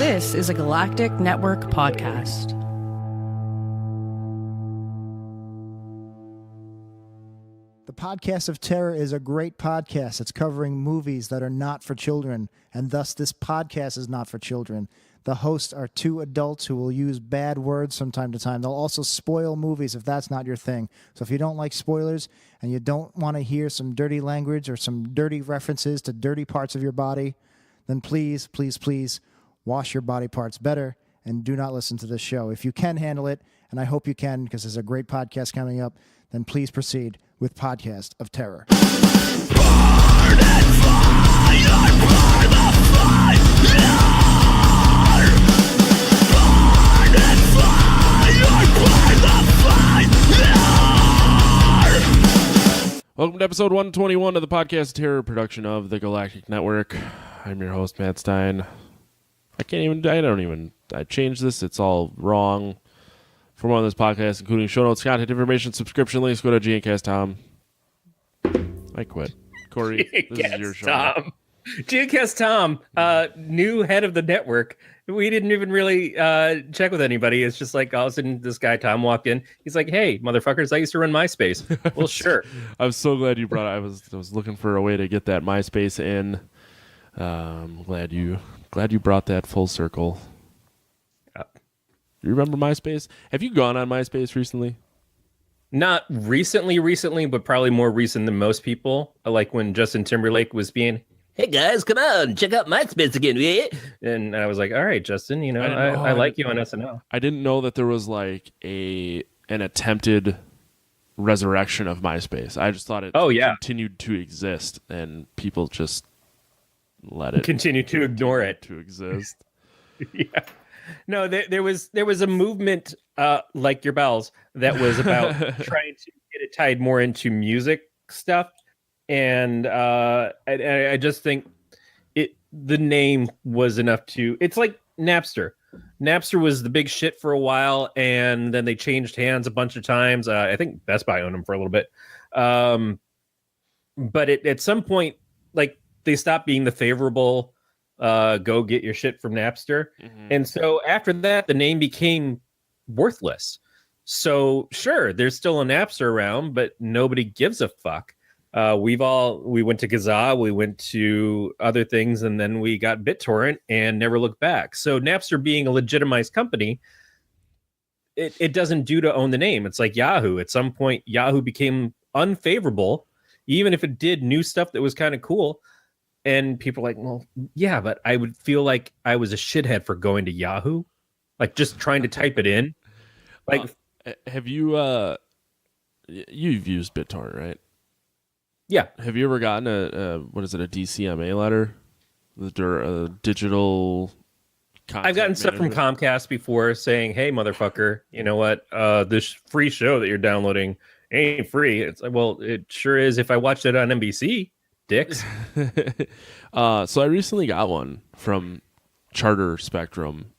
This is a Galactic Network podcast. The Podcast of Terror is a great podcast. It's covering movies that are not for children, and thus this podcast is not for children. The hosts are two adults who will use bad words from time to time. They'll also spoil movies if that's not your thing. So if you don't like spoilers and you don't want to hear some dirty language or some dirty references to dirty parts of your body, then please, please, please wash your body parts better and do not listen to this show. If you can handle it, and I hope you can because there's a great podcast coming up, then please proceed with Podcast of Terror. Burn and fire, burn the fire. Burn and fire, burn the fire. Welcome to episode 121 of the Podcast of Terror, production of the Galactic Network. I'm your host, Matt Stein. I changed this. It's all wrong. For more on this podcast, including show notes, content information, subscription links, go to GNCast.com. I quit. Corey, this is your show. Tom. GNCast Tom, new head of the network. We didn't even really check with anybody. It's just like all of a sudden this guy Tom walked in. He's like, "Hey, motherfuckers, I used to run MySpace." Well, sure. I'm so glad you brought it. I was looking for a way to get that MySpace in. Glad you brought that full circle. You remember MySpace? Have you gone on MySpace recently? Not recently, but probably more recent than most people. Like when Justin Timberlake was being, "Hey guys, come on, check out MySpace again, yeah." And I was like, "All right, Justin, you know, I like you on SNL." I didn't know that there was like an attempted resurrection of MySpace. I just thought it continued to exist and people just let it continue to ignore it to exist. Yeah. No, there was a movement like your bells that was about trying to get it tied more into music stuff, and I just think the name was enough to. It's like Napster. Napster was the big shit for a while, and then they changed hands a bunch of times. I think Best Buy owned them for a little bit, but at some point, like they stopped being the favorable. Go get your shit from Napster. Mm-hmm. And so after that, the name became worthless. So sure, there's still a Napster around, but nobody gives a fuck. We went to Kazaa, we went to other things, and then we got BitTorrent and never looked back. So Napster being a legitimized company, it doesn't do to own the name. It's like Yahoo. At some point, Yahoo became unfavorable, even if it did new stuff that was kind of cool. And people are like, well, yeah, but I would feel like I was a shithead for going to Yahoo, like just trying to type it in. Like, have you? You've used BitTorrent, right? Yeah. Have you ever gotten a DCMA letter, the digital? I've gotten stuff from Comcast before saying, "Hey, motherfucker, you know what? This free show that you're downloading ain't free." It's like, well, it sure is. If I watched it on NBC. Dicks. So I recently got one from Charter Spectrum,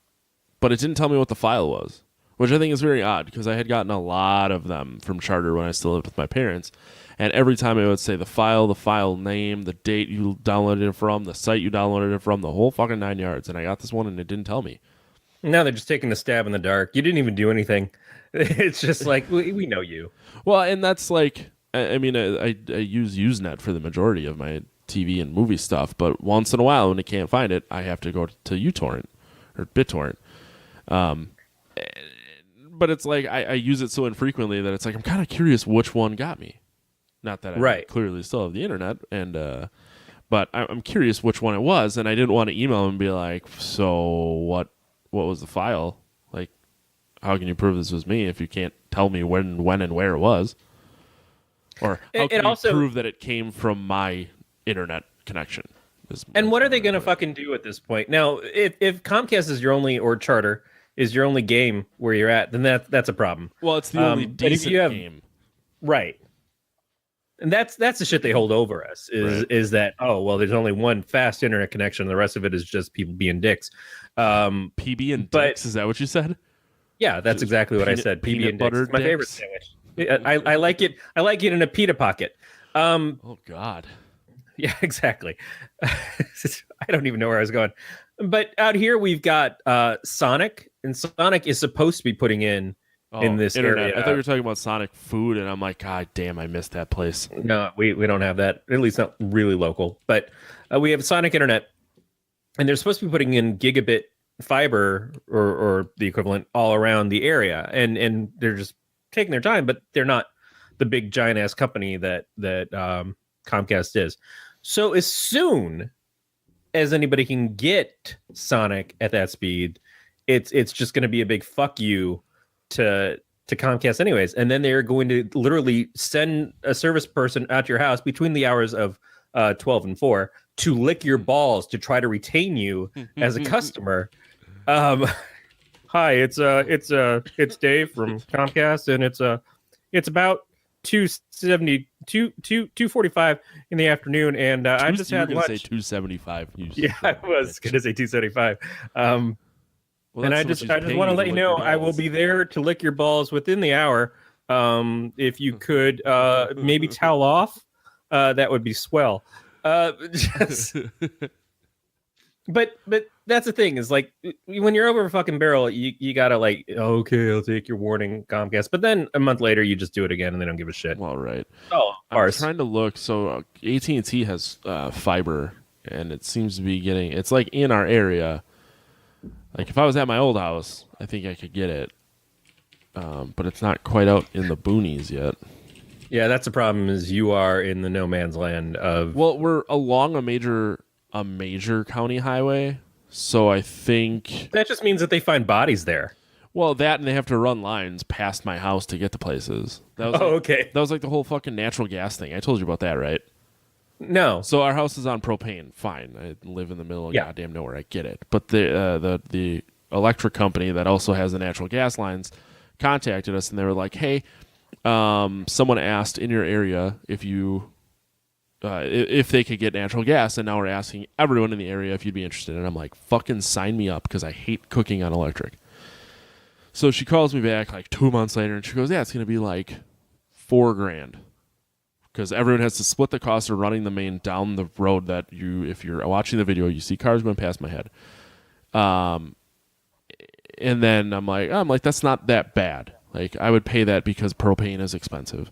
but it didn't tell me what the file was, which I think is very odd because I had gotten a lot of them from Charter when I still lived with my parents, and every time it would say the file name, the date you downloaded it from, the site you downloaded it from, the whole fucking 9 yards, and I got this one and it didn't tell me. Now they're just taking a stab in the dark. You didn't even do anything. It's just like, we know you. Well, and that's like, I mean, I use Usenet for the majority of my TV and movie stuff, but once in a while when I can't find it, I have to go to uTorrent or BitTorrent. But it's like I use it so infrequently that it's like I'm kind of curious which one got me. Not that I clearly still have the internet, but I'm curious which one it was, and I didn't want to email them and be like, so what was the file? Like, how can you prove this was me if you can't tell me when and where it was? Or how can you prove that it came from my internet connection? And what are they going to fucking do at this point? Now, if Comcast is your only, or Charter is your only game where you're at, then that's a problem. Well, it's the only decent game. Right. And that's the shit they hold over us is that, oh, well, there's only one fast internet connection. The rest of it is just people being dicks. PB and dicks, is that what you said? Yeah, that's exactly what I said. PB and dicks. It's my favorite sandwich. I like it. I like it in a pita pocket. Oh God. Yeah, exactly. I don't even know where I was going. But out here we've got Sonic, and Sonic is supposed to be putting in this internet. area. I thought you were talking about Sonic food, and I'm like, God damn, I missed that place. No, we don't have that. At least not really local. But we have Sonic Internet, and they're supposed to be putting in gigabit fiber or the equivalent all around the area, and they're just taking their time, but they're not the big giant ass company that Comcast is. So as soon as anybody can get Sonic at that speed, it's just going to be a big fuck you to Comcast anyways. And then they're going to literally send a service person out to your house between the hours of 12 and 4 to lick your balls to try to retain you as a customer. Hi, it's Dave from Comcast, and it's about 2:45 in the afternoon, and I just had lunch. Say 275. Yeah, I was gonna say 275. And I just want to let you know I will be there to lick your balls within the hour. If you could maybe towel off, that would be swell. But that's the thing is like when you're over a fucking barrel, you gotta like, okay, I'll take your warning, Comcast. But then a month later, you just do it again and they don't give a shit. Well, right. Oh, I'm trying to look. So AT&T has fiber, and it seems to be getting. It's like in our area. Like if I was at my old house, I think I could get it, but it's not quite out in the boonies yet. Yeah, that's the problem. Is you are in the no man's land of. Well, we're along a major county highway, so I think that just means that they find bodies there. Well, that and they have to run lines past my house to get to places. That was okay. That was like the whole fucking natural gas thing. I told you about that, right? No. So our house is on propane. Fine. I live in the middle of goddamn nowhere. I get it. But the electric company that also has the natural gas lines contacted us, and they were like, "Hey, someone asked in your area if they could get natural gas, and now we're asking everyone in the area if you'd be interested." And I'm like, "Fucking sign me up," because I hate cooking on electric. So she calls me back like 2 months later, and she goes, "Yeah, it's going to be like $4,000." Because everyone has to split the cost of running the main down the road that if you're watching the video, you see cars going past my head. And then I'm like, that's not that bad. Like, I would pay that because propane is expensive.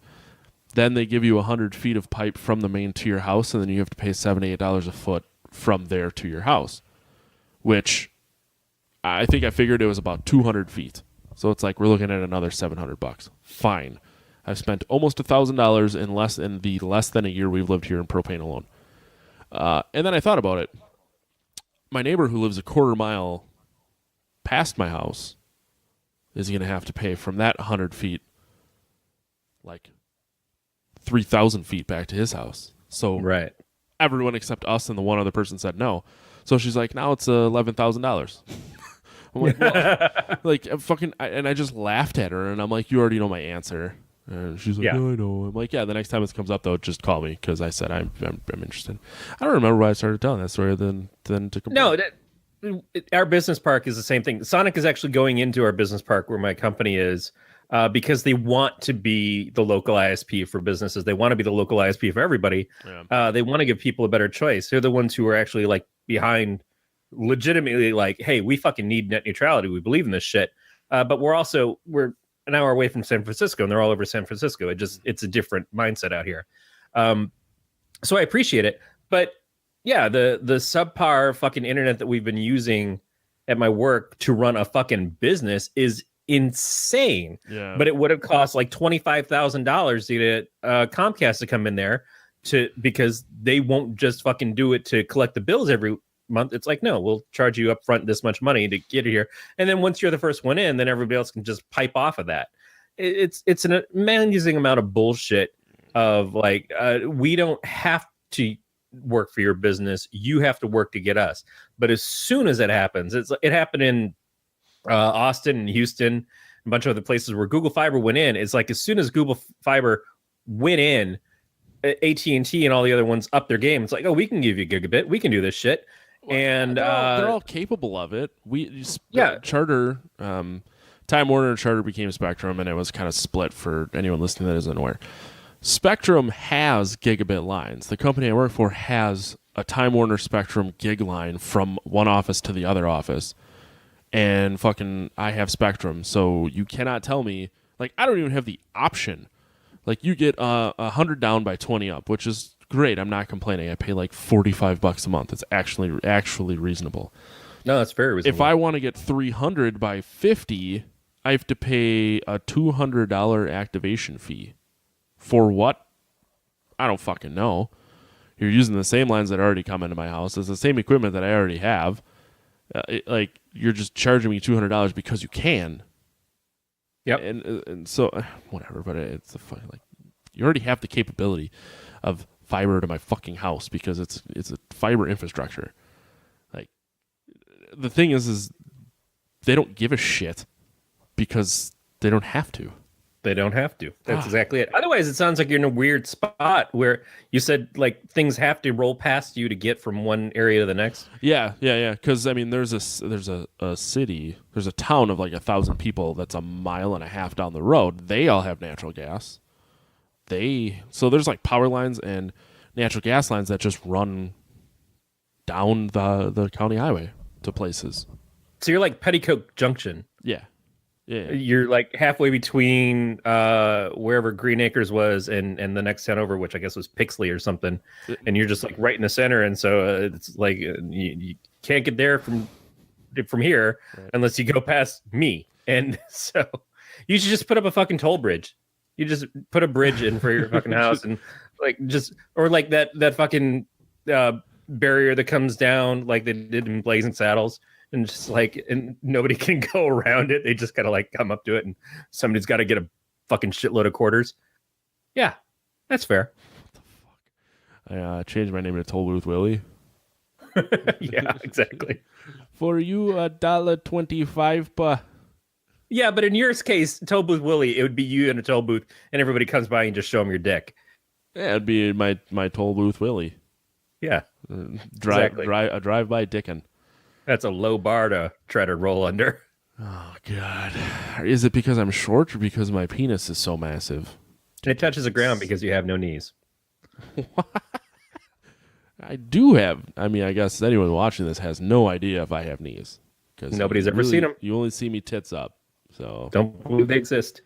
Then they give you 100 feet of pipe from the main to your house, and then you have to pay $7 to $8 a foot from there to your house, which I think I figured it was about 200 feet. So it's like we're looking at another $700. Fine. I've spent almost $1,000 in less than a year we've lived here in propane alone. And then I thought about it. My neighbor who lives a quarter mile past my house is going to have to pay from that 100 feet like 3,000 feet back to his house. So right. Everyone except us and the one other person said no. So she's like, now it's $11,000. I'm like, well, like fucking, and I just laughed at her, and I'm like, you already know my answer. And she's like, no, I know. I'm like, yeah, the next time it comes up, though, just call me, because I said I'm interested. I don't remember why I started telling that story then to complain. No, our business park is the same thing. Sonic is actually going into our business park where my company is because they want to be the local ISP for businesses. They want to be the local ISP for everybody. Yeah. They want to give people a better choice. They're the ones who are actually like behind legitimately like, hey, we fucking need net neutrality. We believe in this shit. But we're an hour away from San Francisco, and they're all over San Francisco. It's a different mindset out here. So I appreciate it. But yeah, the subpar fucking internet that we've been using at my work to run a fucking business is insane. Yeah. But it would have cost like $25,000 to get Comcast to come in there because they won't just fucking do it to collect the bills every month. It's like, no, we'll charge you up front this much money to get it here, and then once you're the first one in, then everybody else can just pipe off of that. It's an amazing amount of bullshit of like, we don't have to work for your business, you have to work to get us. But as soon as it happens, it happened in Austin and Houston, a bunch of other places where Google Fiber went in. It's like as soon as Google Fiber went in, AT&T and all the other ones up their game. It's like, oh, we can give you gigabit, we can do this shit. And they're all capable of it. Charter, Time Warner and Charter became Spectrum, and it was kind of split for anyone listening that isn't aware. Spectrum has gigabit lines. The company I work for has a Time Warner Spectrum gig line from one office to the other office, and fucking I have Spectrum, so you cannot tell me, like, I don't even have the option. Like, you get 100 down by 20 up, which is great. I'm not complaining. I pay like $45 a month. It's actually reasonable. No, that's very reasonable. If I want to get 300 by 50, I have to pay a $200 activation fee. For what? I don't fucking know. You're using the same lines that already come into my house. It's the same equipment that I already have. You're just charging me $200 because you can. Yep. And so whatever. But it's you already have the capability of fiber to my fucking house because it's a fiber infrastructure. Like, the thing is they don't give a shit because they don't have to. They don't have to. That's exactly it. Otherwise, it sounds like you're in a weird spot where you said like things have to roll past you to get from one area to the next. Yeah. Because I mean, there's a city, there's a town of like 1,000 people that's a mile and a half down the road. They all have natural gas. So there's like power lines and natural gas lines that just run down the county highway to places. So you're like Petticoat Junction. Yeah. You're like halfway between wherever Green Acres was and the next town over, which I guess was Pixley or something. And you're just like right in the center. And so it's like you can't get there from here unless you go past me. And so you should just put up a fucking toll bridge. You just put a bridge in for your fucking house and like or like that fucking barrier that comes down like they did in Blazing Saddles. And just like, and nobody can go around it. They just gotta like come up to it, and somebody's got to get a fucking shitload of quarters. Yeah, that's fair. What the fuck? I changed my name to Toll Booth Willie. Yeah, exactly. For you, $1.25 per. Yeah, but in your case, Toll Booth Willie, it would be you in a toll booth, and everybody comes by and just show them your dick. Yeah, it'd be my Toll Booth Willie. Yeah, exactly. Drive-by dickin'. That's a low bar to try to roll under. Oh, God. Is it because I'm short or because my penis is so massive? It touches the ground because you have no knees. I do have. I mean, I guess anyone watching this has no idea if I have knees. Because nobody's ever seen them. You only see me tits up. So don't believe they exist.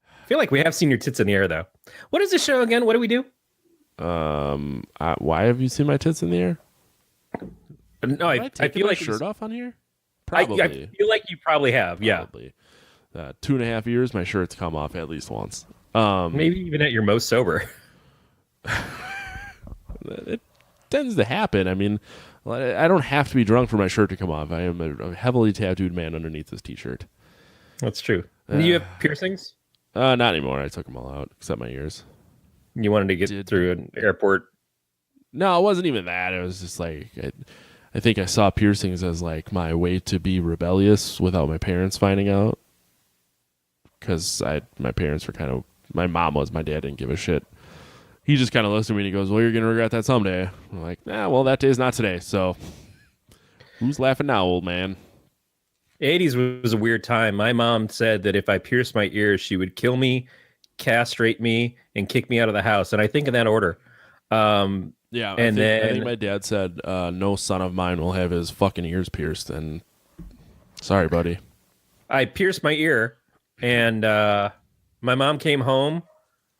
I feel like we have seen your tits in the air, though. What is this show again? What do we do? Why have you seen my tits in the air? No, I feel like shirt off on here. Probably. I feel like you probably have. Probably. Yeah. 2.5 years, my shirt's come off at least once. Maybe even at your most sober. It tends to happen. I mean, I don't have to be drunk for my shirt to come off. I am a heavily tattooed man underneath this t-shirt. That's true. Do you have piercings? Not anymore. I took them all out, except my ears. You wanted to get through an airport? No, it wasn't even that. It was just like... I think I saw piercings as like my way to be rebellious without my parents finding out. Because my parents were kind of, my mom was, my dad didn't give a shit. He just kind of listened to me and he goes, well, you're going to regret that someday. I'm like, well, that day's not today. So who's laughing now, old man? 80s was a weird time. My mom said that if I pierced my ears, she would kill me, castrate me, and kick me out of the house. And I think in that order. Yeah, I think my dad said, no son of mine will have his fucking ears pierced. And sorry, buddy. I pierced my ear, and my mom came home,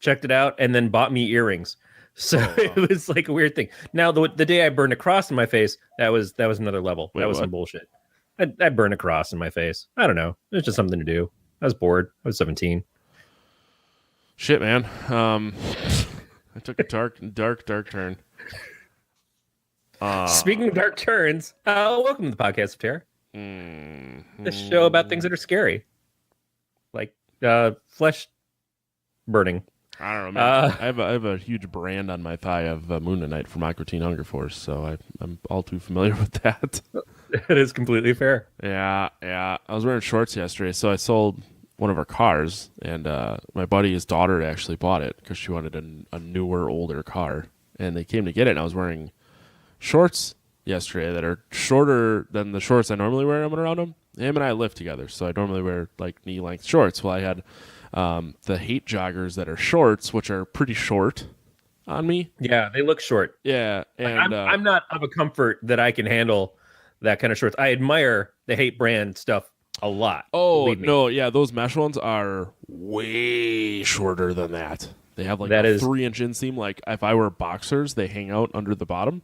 checked it out, and then bought me earrings. So it was like a weird thing. Now, the day I burned a cross in my face, that was another level. That was some bullshit. I burned a cross in my face. I don't know. It was just something to do. I was bored. I was 17. Shit, man. I took a dark turn. Speaking of dark turns, welcome to the podcast of terror. The show about things that are scary, like flesh burning. I don't know, man. I have a huge brand on my thigh of Moon Knight from Aqua Teen Hunger Force, so I'm all too familiar with that. It is completely fair. Yeah. I was wearing shorts yesterday, so I sold one of our cars, and my buddy's daughter actually bought it because she wanted a newer, older car, and they came to get it, and I was wearing shorts yesterday that are shorter than the shorts I normally wear around him. Him and I live together, so I normally wear like knee-length shorts. Well, I had the hate joggers that are shorts, which are pretty short, on me. Yeah, they look short. Yeah, and I'm not of a comfort that I can handle that kind of shorts. I admire the Hate brand stuff a lot. oh no, yeah, those mesh ones are way shorter than that. They have like That a is- 3-inch inseam. Like if I wear boxers, they hang out under the bottom.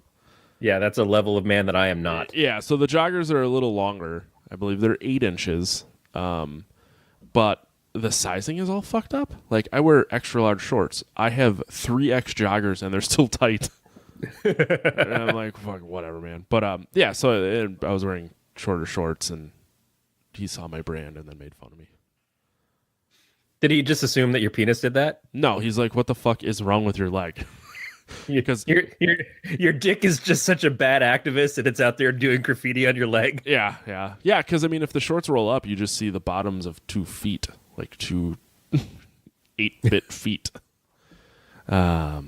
Yeah, that's a level of man that I am not. Yeah, so the joggers are a little longer. I believe they're 8 inches. But the sizing is all fucked up. Like I wear extra large shorts. I have 3X joggers and they're still tight. And I'm like, fuck, whatever, man. But yeah. So I was wearing shorter shorts, and he saw my brand and then made fun of me. Did he just assume that your penis did that? No, he's like, what the fuck is wrong with your leg? Because your dick is just such a bad activist, and it's out there doing graffiti on your leg. yeah. Because I mean, if the shorts roll up, you just see the bottoms of 2 feet, like 2 8-bit feet. Yeah.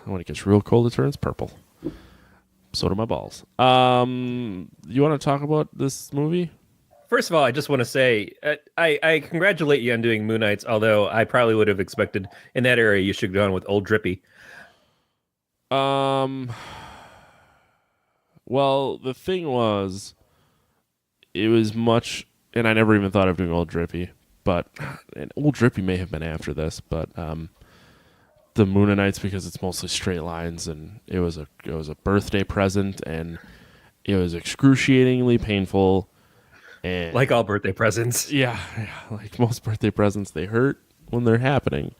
When it gets real cold, it turns purple. So do my balls. You want to talk about this movie? First of all, I just want to say I congratulate you on doing Moon Knights, although I probably would have expected in that area you should have gone with Old Drippy. Well, the thing was, it was much, and I never even thought of doing Old Drippy, and Old Drippy may have been after this, but the Moon Knights, because it's mostly straight lines, and it was a birthday present, and it was excruciatingly painful. And Like all birthday presents. yeah, like most birthday presents, they hurt when they're happening.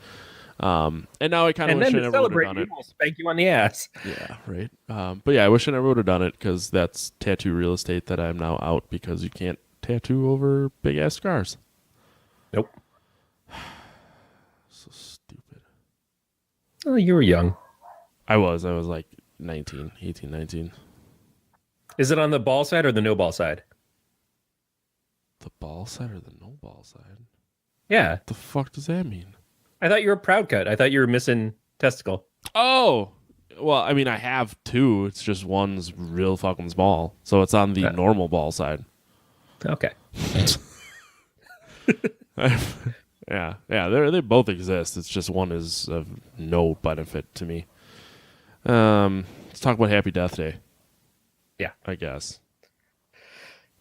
And now I kind of And wish then I to never would have celebrate, done you it. will spank you on the ass. Yeah, right. But yeah, I wish I never would have done it, because that's tattoo real estate that I'm now out, because you can't tattoo over big ass scars. Nope. So stupid. Oh, you were young. I was like 19, 18, 19. Is it on the ball side or the no ball side? The ball side or the no ball side? Yeah. What the fuck does that mean? I thought you were proud cut. I thought you were missing testicle. Oh, well, I mean, I have 2. It's just one's real fucking small. So it's on the normal ball side. Okay. Yeah, they both exist. It's just one is of no benefit to me. Let's talk about Happy Death Day. Yeah. I guess.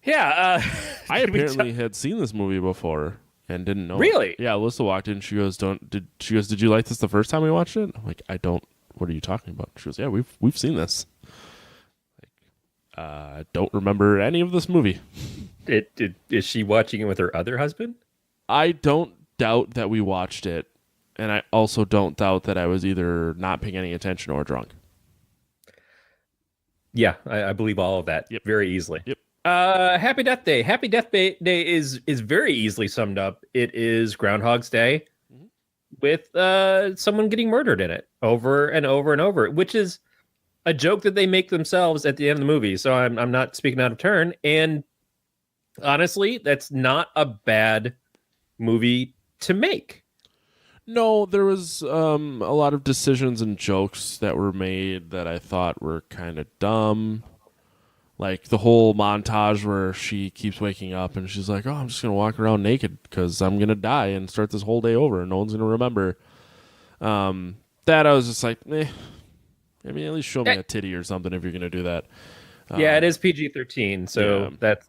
Yeah. I apparently had seen this movie before and didn't know. Really? It. Yeah, Alyssa walked in. She goes, "Did you like this the first time we watched it?" I'm like, "I don't. What are you talking about?" She goes, "Yeah, we've seen this." I don't remember any of this movie. Is she watching it with her other husband? I don't doubt that we watched it, and I also don't doubt that I was either not paying any attention or drunk. Yeah, I believe all of that. Yep. Very easily. Yep. Happy Death Day. Happy Death Day is very easily summed up. It is Groundhog's Day with someone getting murdered in it over and over and over, which is a joke that they make themselves at the end of the movie. So I'm not speaking out of turn. And honestly, that's not a bad movie to make. No, there was a lot of decisions and jokes that were made that I thought were kind of dumb. Like the whole montage where she keeps waking up and she's like, "Oh, I'm just going to walk around naked because I'm going to die and start this whole day over and no one's going to remember." That I was just like, I mean, at least show me a titty or something if you're going to do that. Yeah, it is PG-13, so that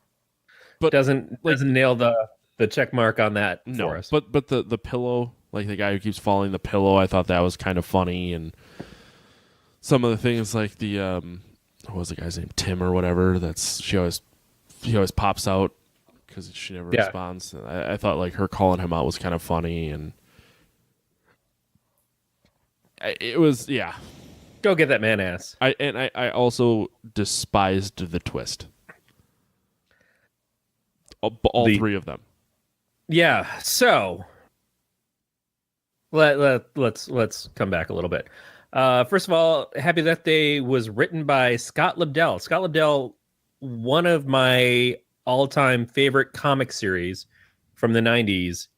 doesn't nail the check mark on that for us. But the pillow, like the guy who keeps following the pillow, I thought that was kind of funny, and some of the things like the what was the guy's name, Tim or whatever? He always pops out because she never responds. I thought like her calling him out was kind of funny, and it was Go get that man ass. I also despised the twist. All 3 of them. Yeah. So let's come back a little bit. First of all, Happy Death Day was written by Scott Lobdell. Scott Lobdell, one of my all-time favorite comic series from the 90s,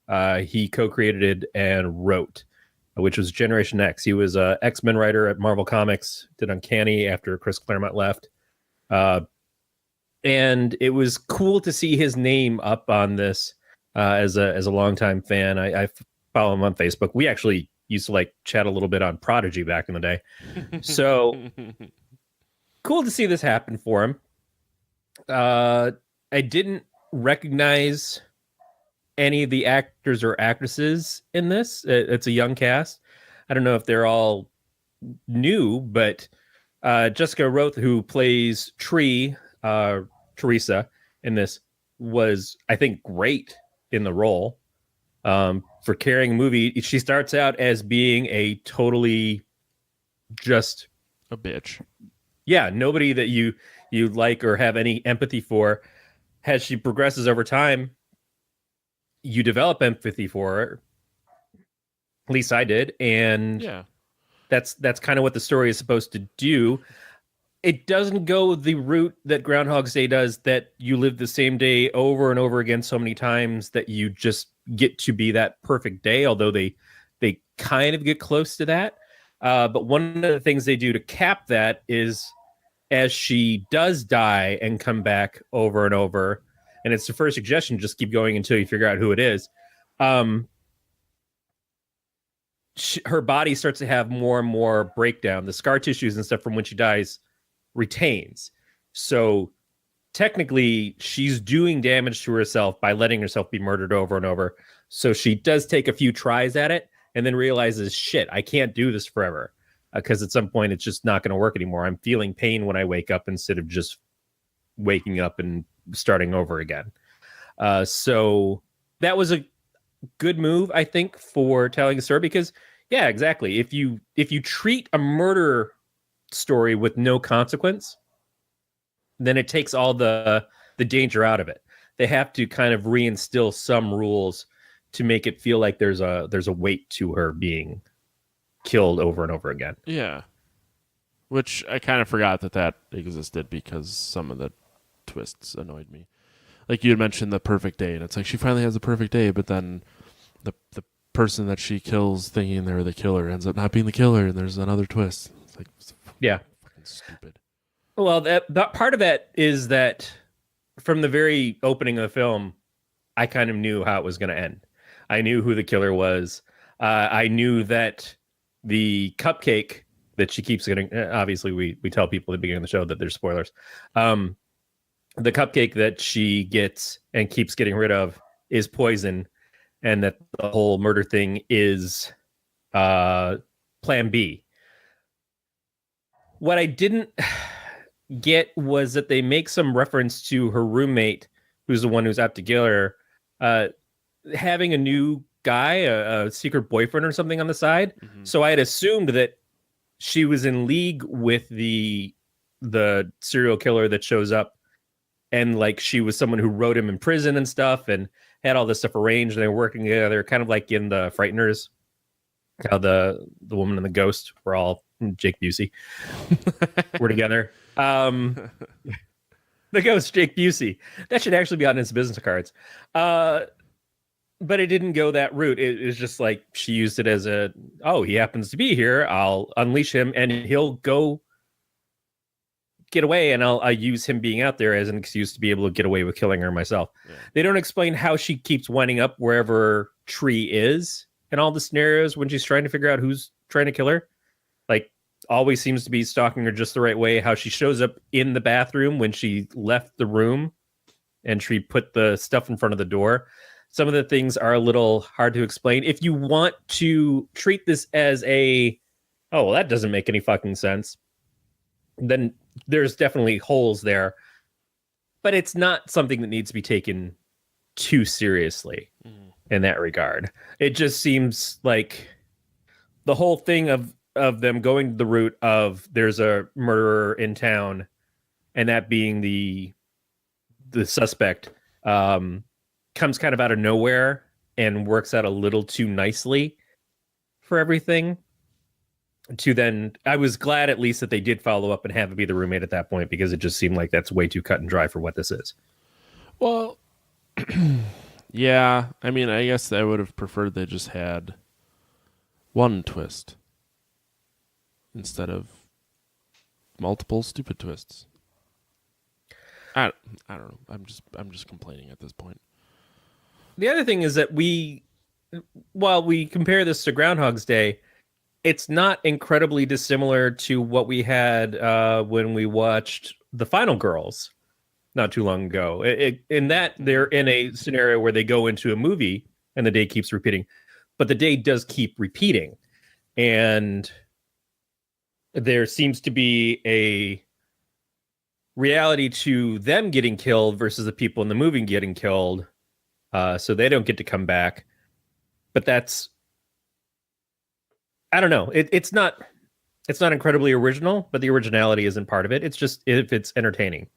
he co-created and wrote, which was Generation X. He was an X-Men writer at Marvel Comics, did Uncanny after Chris Claremont left. And it was cool to see his name up on this as a longtime fan. I follow him on Facebook. We actually used to like chat a little bit on Prodigy back in the day. So cool to see this happen for him. I didn't recognize any of the actors or actresses in this. It's a young cast. I don't know if they're all new, but Jessica Roth, who plays Teresa in this, was, I think, great in the role. For carrying a movie. She starts out as being a totally just a bitch. Yeah, nobody that you like or have any empathy for. As she progresses over time, you develop empathy for her. At least I did, and yeah, that's kind of what the story is supposed to do. It doesn't go the route that Groundhog's Day does, that you live the same day over and over again so many times that you just get to be that perfect day, although they kind of get close to that. But one of the things they do to cap that is, as she does die and come back over and over, and it's the first suggestion, just keep going until you figure out who it is. Her body starts to have more and more breakdown. The scar tissues and stuff from when she dies retains. So technically she's doing damage to herself by letting herself be murdered over and over. So she does take a few tries at it and then realizes, shit, I can't do this forever, because at some point it's just not going to work anymore. I'm feeling pain when I wake up instead of just waking up and starting over again. So that was a good move, I think, for telling the story, because yeah, exactly. If you treat a murder story with no consequence, then it takes all the danger out of it. They have to kind of reinstill some rules to make it feel like there's a weight to her being killed over and over again. Yeah. Which I kind of forgot that existed, because some of the twists annoyed me. Like you had mentioned the perfect day, and it's like she finally has the perfect day, but then the person that she kills thinking they're the killer ends up not being the killer, and there's another twist. It's like, yeah, fucking stupid. Well, that part of that is that from the very opening of the film, I kind of knew how it was going to end. I knew who the killer was. I knew that the cupcake that she keeps getting, obviously we tell people at the beginning of the show that there's spoilers. The cupcake that she gets and keeps getting rid of is poison, and that the whole murder thing is plan B. What I didn't get was that they make some reference to her roommate, who's the one who's out to kill her, having a new guy, a secret boyfriend or something on the side. Mm-hmm. So I had assumed that she was in league with the serial killer that shows up, and like she was someone who wrote him in prison and stuff, and had all this stuff arranged, and they were working together, kind of like in the Frighteners, how the woman and the ghost were all Jake Busey were together. The ghost, Jake Busey. That should actually be on his business cards. But it didn't go that route. It was just like she used it as he happens to be here. I'll unleash him and he'll go get away, and I'll use him being out there as an excuse to be able to get away with killing her myself. Yeah. They don't explain how she keeps winding up wherever Tree is in all the scenarios when she's trying to figure out who's trying to kill her. Like, always seems to be stalking her just the right way. How she shows up in the bathroom when she left the room and she put the stuff in front of the door. Some of the things are a little hard to explain. If you want to treat this as that doesn't make any fucking sense, then there's definitely holes there. But it's not something that needs to be taken too seriously in that regard. It just seems like the whole thing of them going the route of there's a murderer in town, and that being the suspect, comes kind of out of nowhere and works out a little too nicely for everything. To then, I was glad at least that they did follow up and have it be the roommate at that point, because it just seemed like that's way too cut and dry for what this is. Well, yeah, I mean, I guess I would have preferred they just had one twist instead of multiple stupid twists. I don't know. I'm just complaining at this point. The other thing is that we while we compare this to Groundhog's Day, it's not incredibly dissimilar to what we had when we watched The Final Girls not too long ago. In that, they're in a scenario where they go into a movie and the day keeps repeating, but the day does keep repeating. And there seems to be a reality to them getting killed versus the people in the movie getting killed. So they don't get to come back. But that's, I don't know. It's not incredibly original, but the originality isn't part of it. It's just if it's entertaining.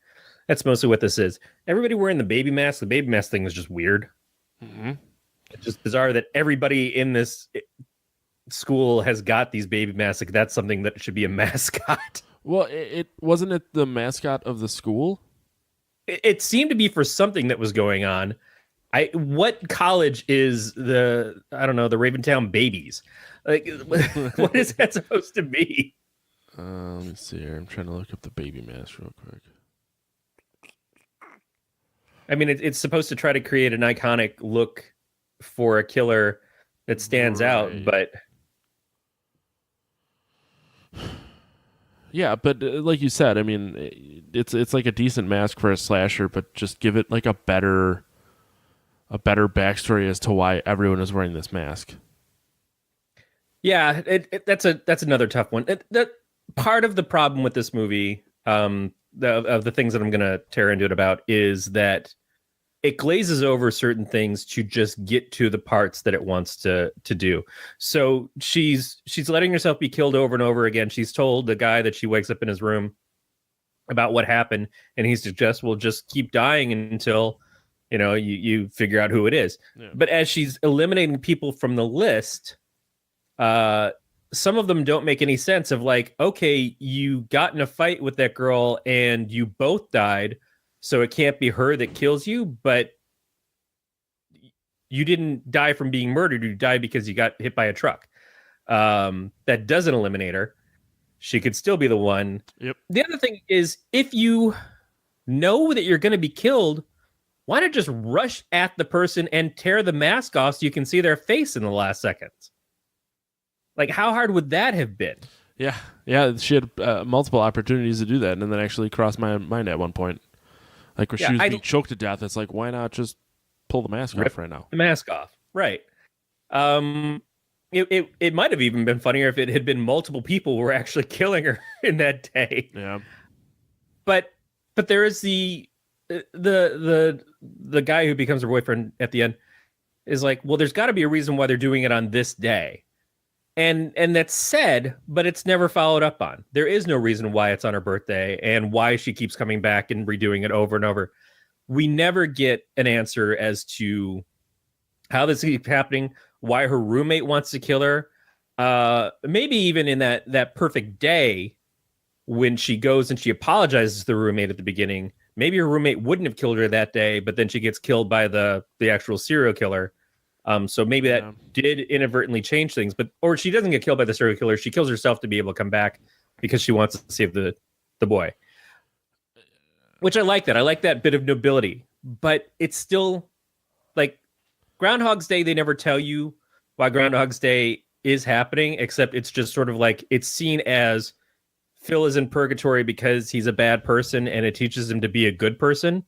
That's mostly what this is. Everybody wearing the baby mask. The baby mask thing is just weird. Mm-hmm. It's just bizarre that everybody in this school has got these baby masks. Like that's something that should be a mascot. Well, it wasn't it the mascot of the school? It seemed to be for something that was going on. What college is the Raventown Babies? Like, what is that supposed to be? Let me see here. I'm trying to look up the baby mask real quick. I mean, it's supposed to try to create an iconic look for a killer that stands out, but yeah, but like you said, I mean, it's like a decent mask for a slasher, but just give it like a better backstory as to why everyone is wearing this mask. Yeah, that's another tough one. That part of the problem with this movie, of the things that I'm going to tear into it about, is that it glazes over certain things to just get to the parts that it wants to do. So she's letting herself be killed over and over again. She's told the guy that she wakes up in his room about what happened, and he suggests, well, just keep dying until you figure out who it is. Yeah. But as she's eliminating people from the list, some of them don't make any sense. Of like, okay, you got in a fight with that girl and you both died, so it can't be her that kills you, but you didn't die from being murdered. You died because you got hit by a truck. That doesn't eliminate her. She could still be the one. Yep. The other thing is, if you know that you're going to be killed, why not just rush at the person and tear the mask off so you can see their face in the last seconds? Like, how hard would that have been? Yeah. She had multiple opportunities to do that, and then actually crossed my mind at one point. Like when she was being choked to death, it's like, why not just pull the mask off right now? The mask off, right? It might have even been funnier if it had been multiple people who were actually killing her in that day. Yeah. But there is the guy who becomes her boyfriend at the end is like, well, there's got to be a reason why they're doing it on this day. And that's said, but it's never followed up on. There is no reason why it's on her birthday and why she keeps coming back and redoing it over and over. We never get an answer as to how this keeps happening, why her roommate wants to kill her. Maybe even in that perfect day when she goes and she apologizes to the roommate at the beginning, maybe her roommate wouldn't have killed her that day, but then she gets killed by the actual serial killer. So maybe that did inadvertently change things, or she doesn't get killed by the serial killer. She kills herself to be able to come back because she wants to save the boy. Which I like that. I like that bit of nobility, but it's still like Groundhog's Day. They never tell you why Groundhog's Day is happening, except it's just sort of like it's seen as Phil is in purgatory because he's a bad person and it teaches him to be a good person.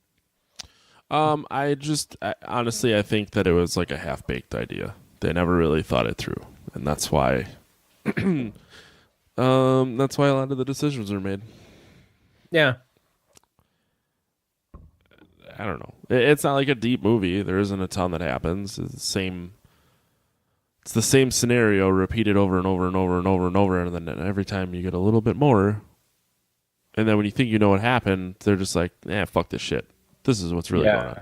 Honestly, I think that it was like a half-baked idea. They never really thought it through, and that's why a lot of the decisions are made. Yeah. I don't know. It's not like a deep movie. There isn't a ton that happens. It's the same scenario repeated over and over and over and over and over, and then every time you get a little bit more. And then when you think you know what happened, they're just like, fuck this shit. This is what's really going on.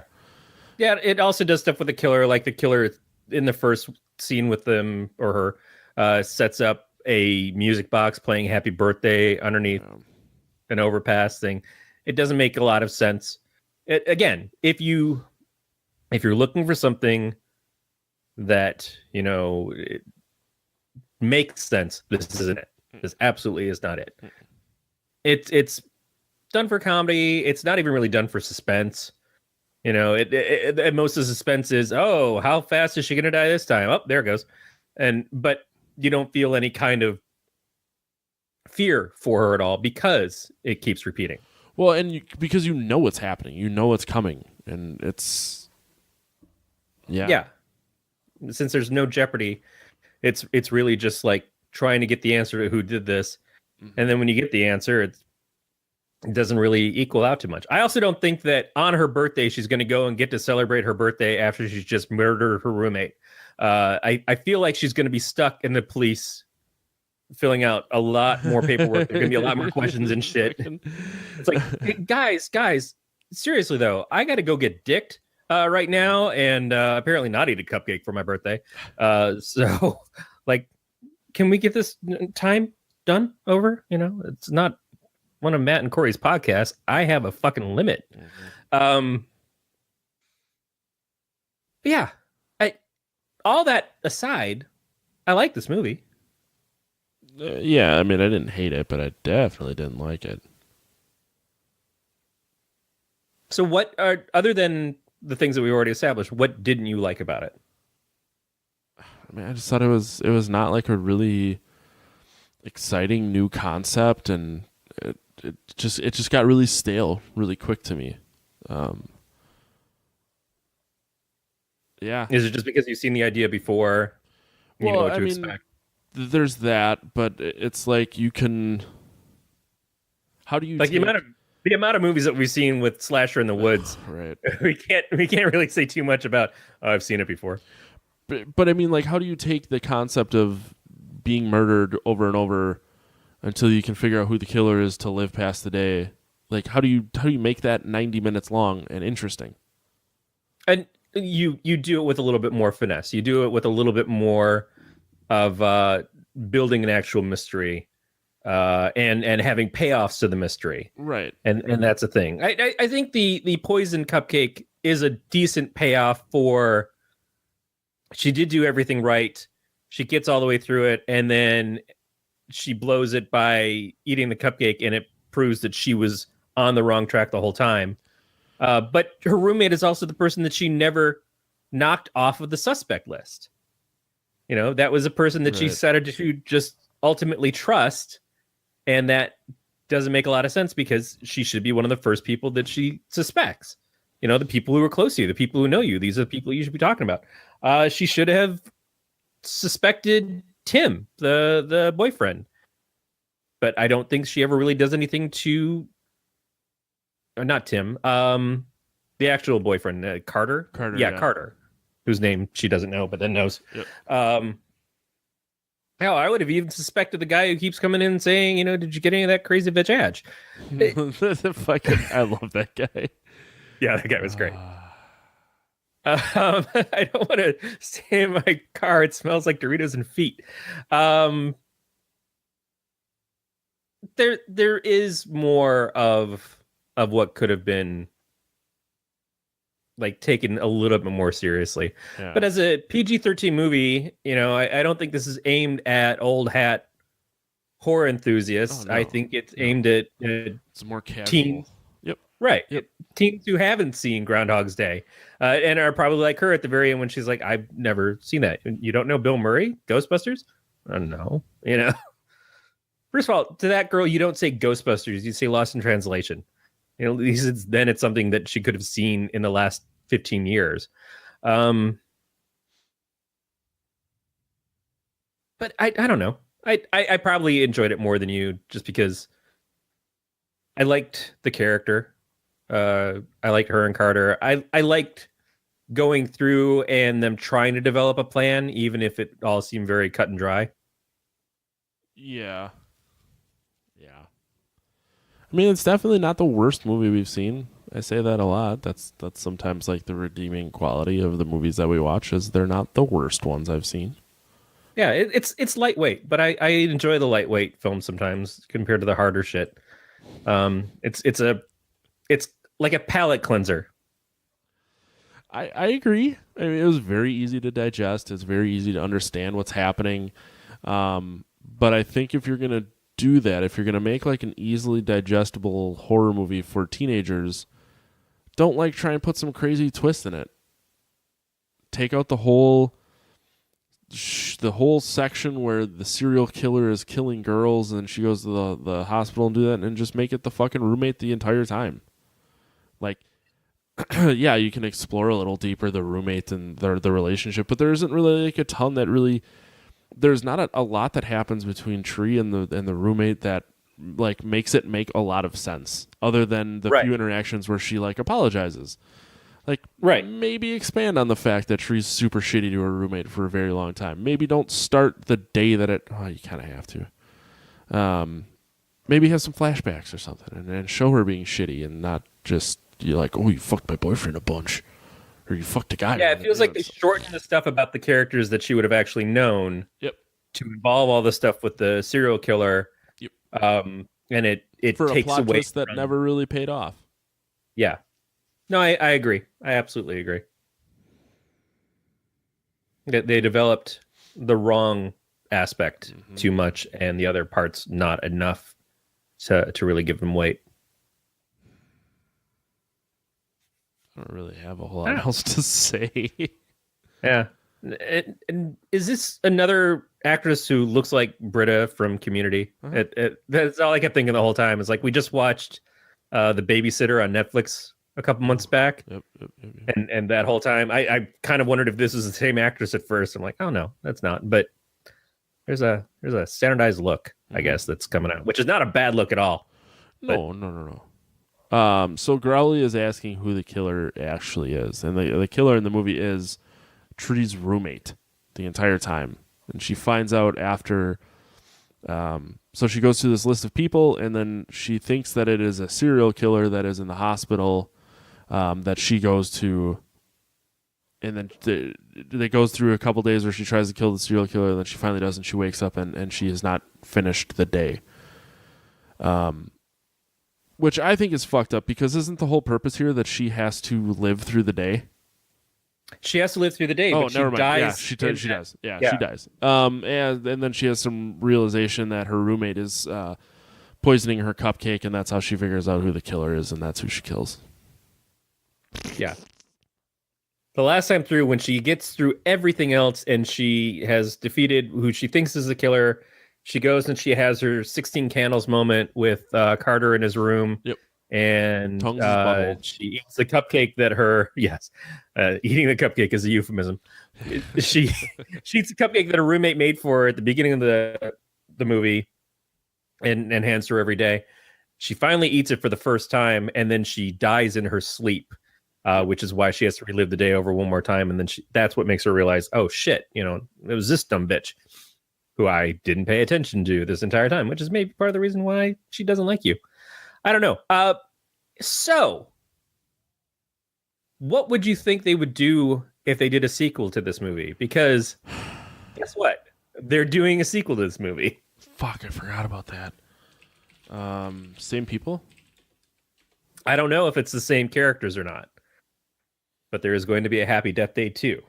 Yeah, it also does stuff with the killer. Like the killer in the first scene with them or her sets up a music box playing Happy Birthday underneath an overpass thing. It doesn't make a lot of sense. Again, if you're looking for something that, it makes sense, this isn't it. This absolutely is not it. It's done for comedy. It's not even really done for suspense. And most of the suspense is, oh, how fast is she going to die this time? Oh, there it goes. But you don't feel any kind of fear for her at all because it keeps repeating. Well, and because you know what's happening, you know what's coming, and it's yeah. Since there's no jeopardy, it's really just like trying to get the answer to who did this, and then when you get the answer, it doesn't really equal out too much. I also don't think that on her birthday she's going to go and get to celebrate her birthday after she's just murdered her roommate. I feel like she's going to be stuck in the police filling out a lot more paperwork. There's going to be a lot more questions and shit. It's like, hey, guys, seriously though, I got to go get dicked right now, and apparently not eat a cupcake for my birthday. So, like, can we get this time done over? It's not one of Matt and Corey's podcasts. I have a fucking limit. Yeah. All that aside, I like this movie. Yeah, I mean, I didn't hate it, but I definitely didn't like it. So what are, other than the things that we already established, what didn't you like about it? I mean, I just thought it was not like a really exciting new concept, and it just got really stale really quick to me. Yeah. Is it just because you've seen the idea before? You know what to expect? There's that, but it's like you can. How do you like the amount of movies that we've seen with Slasher in the Woods? Right. We can't really say too much about. Oh, I've seen it before. But I mean, like, how do you take the concept of being murdered over and over until you can figure out who the killer is to live past the day? Like, how do you make that 90 minutes long and interesting? And you do it with a little bit more finesse. You do it with a little bit more of building an actual mystery and having payoffs to the mystery. Right. And that's a thing. I think the poison cupcake is a decent payoff for she did do everything right. She gets all the way through it, and then she blows it by eating the cupcake, and it proves that she was on the wrong track the whole time. But her roommate is also the person that she never knocked off of the suspect list. That was a person that she decided to just ultimately trust, and that doesn't make a lot of sense because she should be one of the first people that she suspects. The people who are close to you, the people who know you, these are the people you should be talking about. She should have suspected Tim, the boyfriend. But I don't think she ever really does anything to... Or not Tim. The actual boyfriend, Carter? Yeah, Carter. Whose name she doesn't know, but then knows. Yep. Hell, I would have even suspected the guy who keeps coming in and saying, did you get any of that crazy bitch edge? I love that guy. Yeah, that guy was great. I don't want to stay in my car. It smells like Doritos and feet. There is more of what could have been like taken a little bit more seriously. Yeah. But as a PG-13 movie, I don't think this is aimed at old hat horror enthusiasts. Oh, no. I think it's aimed at it's more casual. Teens. Yep. Right. Yep. Teens who haven't seen Groundhog's Day and are probably like her at the very end when she's like, I've never seen that. You don't know Bill Murray? Ghostbusters? I don't know. First of all, to that girl, you don't say Ghostbusters. You say Lost in Translation. At least then it's something that she could have seen in the last 15 years. But I don't know. I probably enjoyed it more than you just because I liked the character. I liked her and Carter. I liked going through and them trying to develop a plan, even if it all seemed very cut and dry. Yeah. I mean, it's definitely not the worst movie we've seen. I say that a lot. That's sometimes like the redeeming quality of the movies that we watch is they're not the worst ones I've seen. Yeah, it's lightweight, but I enjoy the lightweight films sometimes compared to the harder shit. It's like a palate cleanser. I agree. I mean, it was very easy to digest. It's very easy to understand what's happening. But I think if you're gonna do that, if you're going to make like an easily digestible horror movie for teenagers, don't like try and put some crazy twist in it. Take out the whole section where the serial killer is killing girls and she goes to the hospital and do that, and just make it the fucking roommate the entire time. Like, yeah, you can explore a little deeper the roommate and the relationship, but there isn't really like a ton that really. There's not a lot that happens between Tree and the roommate that like makes it make a lot of sense, other than the few interactions where she like apologizes. Like, maybe expand on the fact that Tree's super shitty to her roommate for a very long time. Maybe don't start the day that it. Oh, you kind of have to. Maybe have some flashbacks or something, and show her being shitty, and not just you're like, oh, you fucked my boyfriend a bunch, or you fucked a guy. Yeah, it feels like they shortened the stuff about the characters that she would have actually known. Yep. To involve all the stuff with the serial killer. Yep. And it for takes a plot away twist that never really paid off. Yeah. No, I agree. I absolutely agree. They developed the wrong aspect too much, and the other parts not enough to really give them weight. I don't really have a whole lot else to say. Yeah. And is this another actress who looks like Britta from Community? That's all I kept thinking the whole time. It's like we just watched The Babysitter on Netflix a couple months back. Yep. And that whole time, I kind of wondered if this was the same actress at first. I'm like, oh no, that's not. But there's a standardized look, I guess, that's coming out, which is not a bad look at all. No. So Growly is asking who the killer actually is, and the killer in the movie is Tree's roommate the entire time, and she finds out after. So she goes through this list of people, and then she thinks that it is a serial killer that is in the hospital that she goes to, and then it goes through a couple days where she tries to kill the serial killer, and then she finally does, and she wakes up and she has not finished the day. Which I think is fucked up, because isn't the whole purpose here that she has to live through the day? She has to live through the day, but she never mind. dies. Yeah, she does. Yeah, she dies. And then she has some realization that her roommate is poisoning her cupcake, and that's how she figures out who the killer is, and that's who she kills. Yeah. The last time through, when she gets through everything else and she has defeated who she thinks is the killer, she goes and she has her 16 candles moment with Carter in his room. Yep. And she eats the cupcake that eating the cupcake is a euphemism. she eats the cupcake that her roommate made for her at the beginning of the movie and hands her every day. She finally eats it for the first time, and then she dies in her sleep, which is why she has to relive the day over one more time. And then that's what makes her realize, oh shit, it was this dumb bitch who I didn't pay attention to this entire time, which is maybe part of the reason why she doesn't like you. I don't know. So what would you think they would do if they did a sequel to this movie? Because guess what? They're doing a sequel to this movie. Fuck, I forgot about that. Same people? I don't know if it's the same characters or not. But there is going to be a Happy Death Day 2.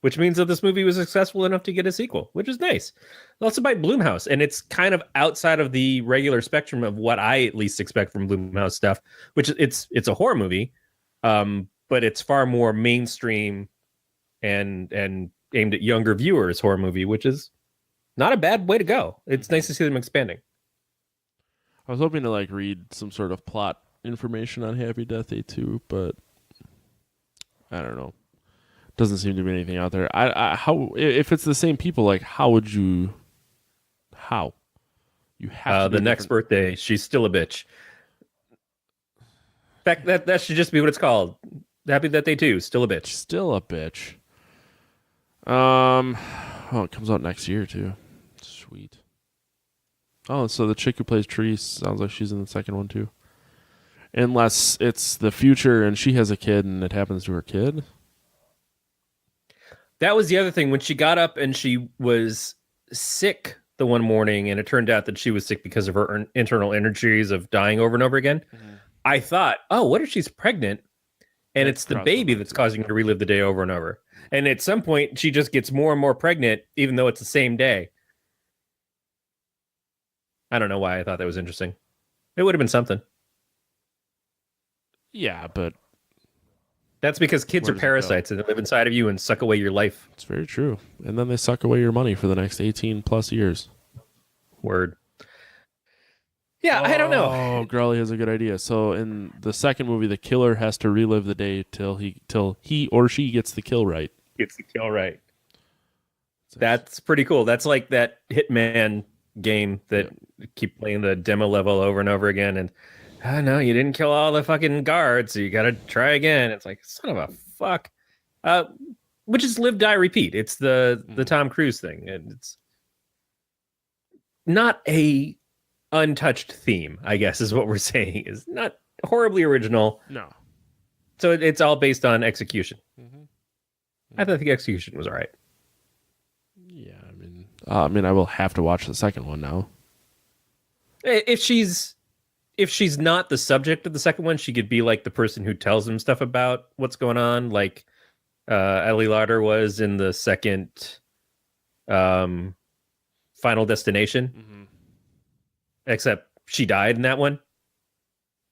Which means that this movie was successful enough to get a sequel, which is nice. Also by Blumhouse, and it's kind of outside of the regular spectrum of what I at least expect from Blumhouse stuff, which it's a horror movie, but it's far more mainstream and aimed at younger viewers horror movie, which is not a bad way to go. It's nice to see them expanding. I was hoping to read some sort of plot information on Happy Death Day 2, but I don't know. Doesn't seem to be anything out there. How if it's the same people, how would you? How you have the next birthday? She's still a bitch. In fact, that should just be what it's called. Happy Death Day 2, still a bitch. Still a bitch. Oh, it comes out next year too. Sweet. Oh, so the chick who plays Tree sounds like she's in the second one too. Unless it's the future and she has a kid and it happens to her kid. That was the other thing. When she got up and she was sick the one morning, and it turned out that she was sick because of her internal energies of dying over and over again, I thought, oh, what if she's pregnant? And it's the baby that's causing her to relive the day over and over. And at some point, she just gets more and more pregnant, even though it's the same day. I don't know why I thought that was interesting. It would have been something. Yeah, but That's because kids are Where does it go? parasites and they live inside of you and suck away your life. it's very true. And then they suck away your money for the next 18 plus years. Word. Yeah, I don't know. Oh, Growly has a good idea. So in the second movie, the killer has to relive the day till he or she gets the kill right. Gets the kill right. That's pretty cool. That's like that Hitman game that keep playing the demo level over and over again. And no, you didn't kill all the fucking guards, so you got to try again. It's like, son of a fuck. Which is live, die, repeat. It's the Tom Cruise thing, and it's not a untouched theme, I guess, is what we're saying. Is not horribly original. No. So it's all based on execution. Mm-hmm. I thought the execution was all right. Yeah, I mean, I will have to watch the second one now. If she's not the subject of the second one, she could be like the person who tells him stuff about what's going on, like Ellie Lauder was in the second Final Destination. Mm-hmm. Except she died in that one.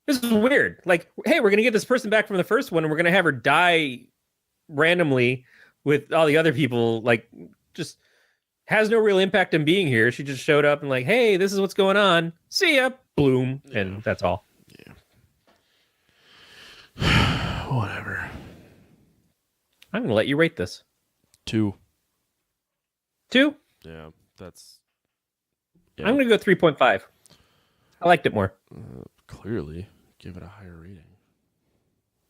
This is weird. Like, hey, we're gonna get this person back from the first one, and we're gonna have her die randomly with all the other people. Like, just has no real impact on being here. She just showed up and like, hey, this is what's going on. See ya, bloom, and that's all. Yeah. Whatever. I'm gonna let you rate this. 2. 2. Yeah, that's. Yeah. I'm gonna go 3.5. I liked it more. Clearly, give it a higher rating.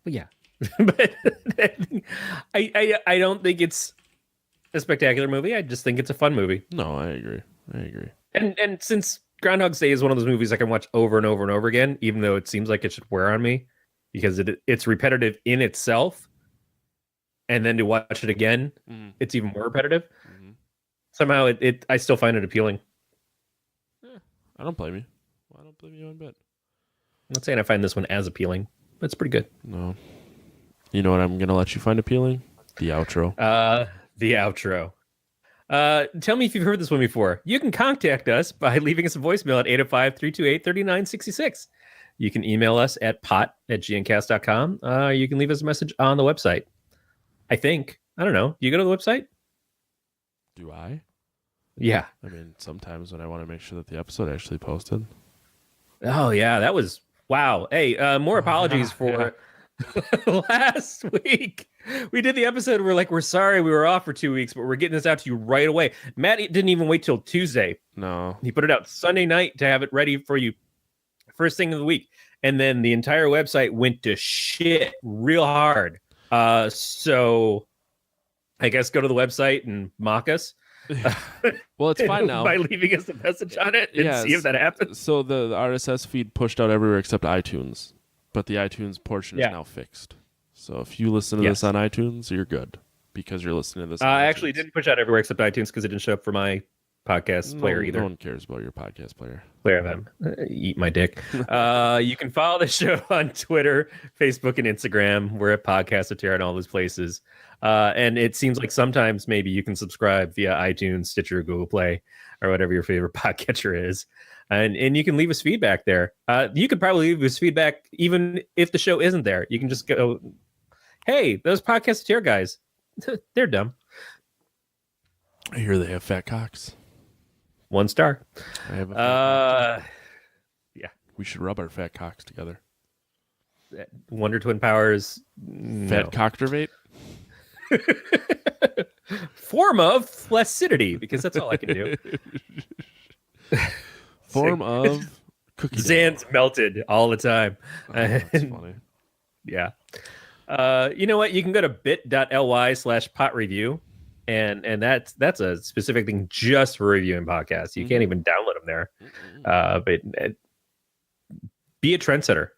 Well, yeah, but I don't think it's a spectacular movie. I just think it's a fun movie. No, I agree. And since Groundhog's Day is one of those movies I can watch over and over and over again, even though it seems like it should wear on me because it's repetitive in itself, and then to watch it again, it's even more repetitive. Mm-hmm. Somehow, I still find it appealing. Yeah, I don't blame you. I don't blame you one bit. I'm not saying I find this one as appealing, but it's pretty good. No. You know what I'm going to let you find appealing? The outro. The outro. Tell me if you've heard this one before. You can contact us by leaving us a voicemail at 805-328-3966. You can email us at pot@gncast.com. You can leave us a message on the website. I think. I don't know. You go to the website? Do I? Yeah. I mean, sometimes when I want to make sure that the episode actually posted. Oh, yeah. That was... Wow. Hey, more apologies for last week. We did the episode. We're sorry we were off for 2 weeks, but we're getting this out to you right away. Matt didn't even wait till Tuesday. No. He put it out Sunday night to have it ready for you first thing of the week. And then the entire website went to shit real hard. So I guess go to the website and mock us. Well, it's fine now. By leaving us a message on it and see if that happens. So the RSS feed pushed out everywhere except iTunes, but the iTunes portion is now fixed. So if you listen to this on iTunes, you're good because you're listening to this. I actually didn't push out everywhere except iTunes because it didn't show up for my podcast player either. No one cares about your podcast player. Eat my dick. You can follow the show on Twitter, Facebook, and Instagram. We're at Podcast of Terror in all those places. And it seems like sometimes maybe you can subscribe via iTunes, Stitcher, Google Play, or whatever your favorite podcatcher is. And you can leave us feedback there. You could probably leave us feedback even if the show isn't there. You can just go, hey, those Podcast of Terror guys, they're dumb. I hear they have fat cocks. 1 star. I have a fat cock. Yeah. We should rub our fat cocks together. Wonder Twin Powers. Fat cocktervate? Form of flaccidity, because that's all I can do. Form of cookie dough. Zan's melted all the time. That's funny. Yeah. You know what? You can go to bit.ly/pot review. And that's a specific thing just for reviewing podcasts. You can't even download them there. But be a trendsetter.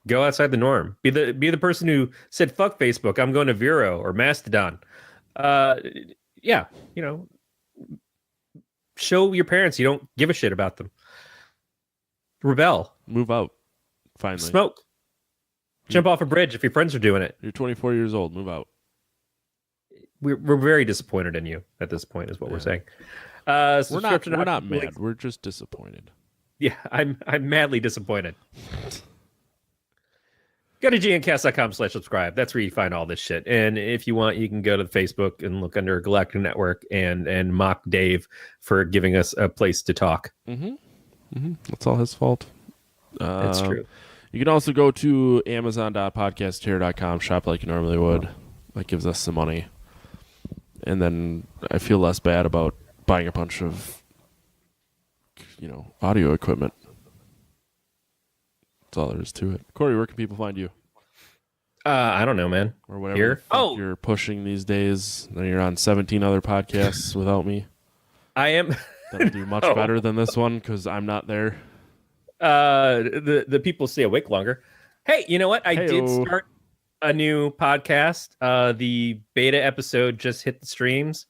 Go outside the norm. Be the person who said fuck Facebook. I'm going to Vero or Mastodon. Yeah, show your parents you don't give a shit about them. Rebel. Move out. Finally. Smoke. Jump off a bridge if your friends are doing it. You're 24 years old. Move out. We're very disappointed in you at this point, is what we're saying. We're not mad. We're just disappointed. Yeah, I'm madly disappointed. Go to gncast.com/subscribe. That's where you find all this shit. And if you want, you can go to the Facebook and look under Galactic Network and mock Dave for giving us a place to talk. That's all his fault. That's true. You can also go to amazon.podcastterror.com, shop like you normally would. That gives us some money. And then I feel less bad about buying a bunch of, audio equipment. That's all there is to it. Corey, where can people find you? I don't know, man. Or whatever Here? you're pushing these days. Then you're on 17 other podcasts without me. I am. That'll do much better than this one because I'm not there. The people stay awake longer. Hey, you know what? I did start a new podcast. The beta episode just hit the streams,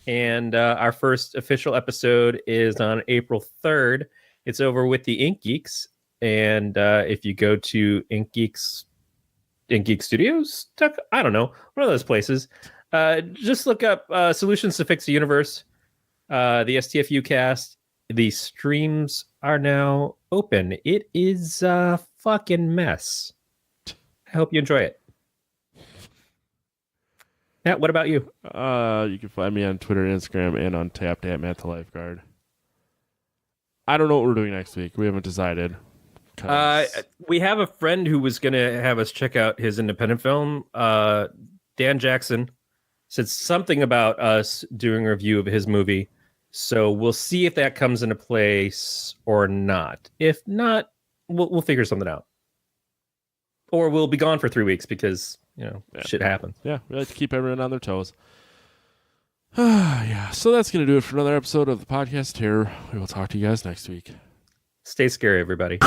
and our first official episode is on April 3rd. It's over with the Ink Geeks, and if you go to Ink Geek Studios, I don't know, one of those places, just look up Solutions to Fix the Universe, the STFU cast. The streams are now open. It is a fucking mess. I hope you enjoy it. Matt, what about you? You can find me on Twitter and Instagram and on Tapped at Matt the Lifeguard. I don't know what we're doing next week. We haven't decided. We have a friend who was going to have us check out his independent film. Dan Jackson said something about us doing a review of his movie. So we'll see if that comes into place or not. If not, we'll figure something out. Or we'll be gone for 3 weeks because, shit happens. Yeah, we like to keep everyone on their toes. Yeah, so that's going to do it for another episode of the Podcast Terror. We will talk to you guys next week. Stay scary, everybody.